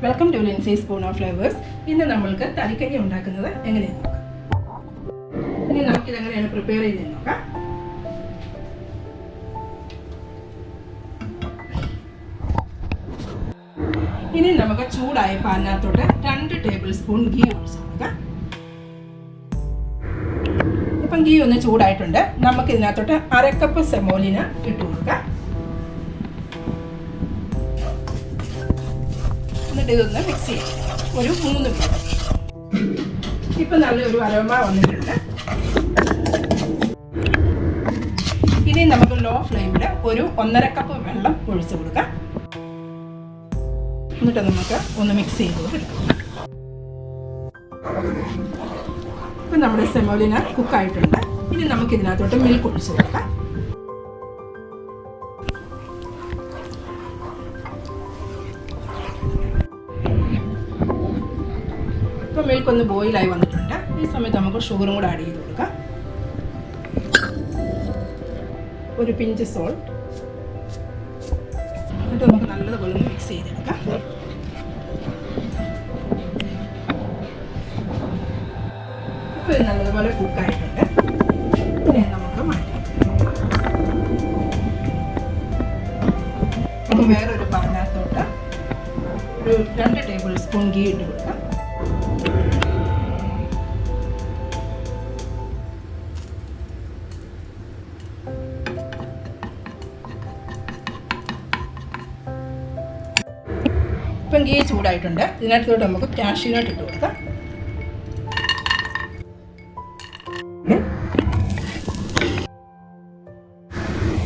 Welcome to Lincy spoon of flavours. ഇന്ന് നമ്മൾക്ക് തരിക്കഞ്ഞി ഉണ്ടാക്കുന്നത് എങ്ങനെയെന്ന് നോക്കാം. ഇനി നമുക്കിത് എങ്ങനെയാണ് പ്രിപ്പയർ ചെയ്തതെന്ന് നോക്കാം. ഇനി നമുക്ക് ചൂടായ പാനിനകത്തോട്ട് 2 ടേബിൾ സ്പൂൺ ഗീ ഒഴിച്ച് കൊടുക്കാം. ഇപ്പം ഗീ ഒന്ന് ചൂടായിട്ടുണ്ട്. നമുക്ക് ഇതിനകത്തോട്ട് 1/2 കപ്പ് സെമോലിന ഇട്ട് കൊടുക്കാം. എന്നിട്ട് ഇതൊന്ന് മിക്സ് ചെയ്യാം ഒരു 3 മിനിറ്റ്. ഇപ്പം നല്ലൊരു അരോമ വന്നിട്ടുണ്ട്. ഇനി നമുക്ക് ലോ ഫ്ലെയിമിൽ ഒരു 1.5 കപ്പ് വെള്ളം ഒഴിച്ച് കൊടുക്കാം. എന്നിട്ട് നമുക്ക് ഒന്ന് മിക്സ് ചെയ്ത് കൊടുക്കാം. ഇപ്പം നമ്മുടെ സെമോലിന കുക്കായിട്ടുണ്ട്. ഇനി നമുക്ക് ഇതിനകത്തോട്ട് മിൽക്ക് ഒഴിച്ച് കൊടുക്കാം. ഇപ്പം മിൽക്ക് ഒന്ന് ബോയിലായി വന്നിട്ടുണ്ട്. ഈ സമയത്ത് നമുക്ക് ഷുഗറും കൂടെ ആഡ് ചെയ്ത് കൊടുക്കാം. ഒരു പിഞ്ച് സോൾട്ട്. എന്നിട്ട് നമുക്ക് നല്ലതുപോലെ ഒന്ന് മിക്സ് ചെയ്തെടുക്കാം. ഇപ്പോൾ ഇത് നല്ലതുപോലെ കുക്കായിട്ടുണ്ട്. ഇതിനെ നമുക്ക് മാറ്റാം. നമുക്ക് വേറൊരു പാനിനകത്തോട്ട് ഒരു 2 ടേബിൾ സ്പൂൺ ഗീ ഇട്ട് കൊടുക്കാം. ഇപ്പം ഗീ ചൂടായിട്ടുണ്ട്. ഇതിനകത്തോട്ട് നമുക്ക് കാഷ്യൂ നട്ട് ഇട്ട് കൊടുക്കാം.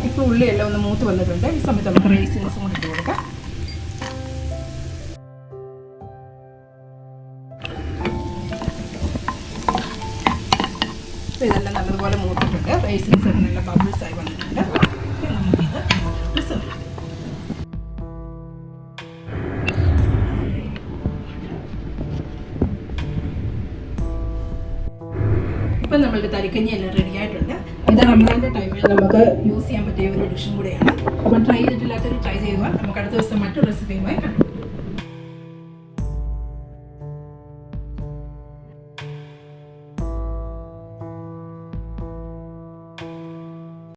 ഇപ്പോൾ ഉള്ളിയെല്ലാം ഒന്ന് മൂത്ത് വന്നിട്ടുണ്ട്. ഈ സമയത്ത് നമുക്ക് റൈസിൻസും കൂടി ഇട്ട് കൊടുക്കാം. അപ്പോൾ ഇതെല്ലാം നല്ലതുപോലെ മൂത്തിട്ടുണ്ട്. റൈസിൻസ് ഒക്കെ നല്ല ബബിൾസ് ആയി വന്നിട്ടുണ്ട്. നമുക്കിത് റിസർവ് ചെയ്യാം. ഇപ്പം നമ്മളുടെ തരിക്കഞ്ഞി എല്ലാം റെഡി ആയിട്ടുണ്ട്. ഇത് റമദാൻ്റെ ടൈമിൽ നമുക്ക് യൂസ് ചെയ്യാൻ പറ്റിയ ഒരു ഡിഷും കൂടെയാണ്. അപ്പോൾ ട്രൈ ചെയ്തിട്ടില്ലാത്തവർ ട്രൈ ചെയ്യുക. നമുക്ക് അടുത്ത ദിവസം മറ്റൊരു റെസിപ്പി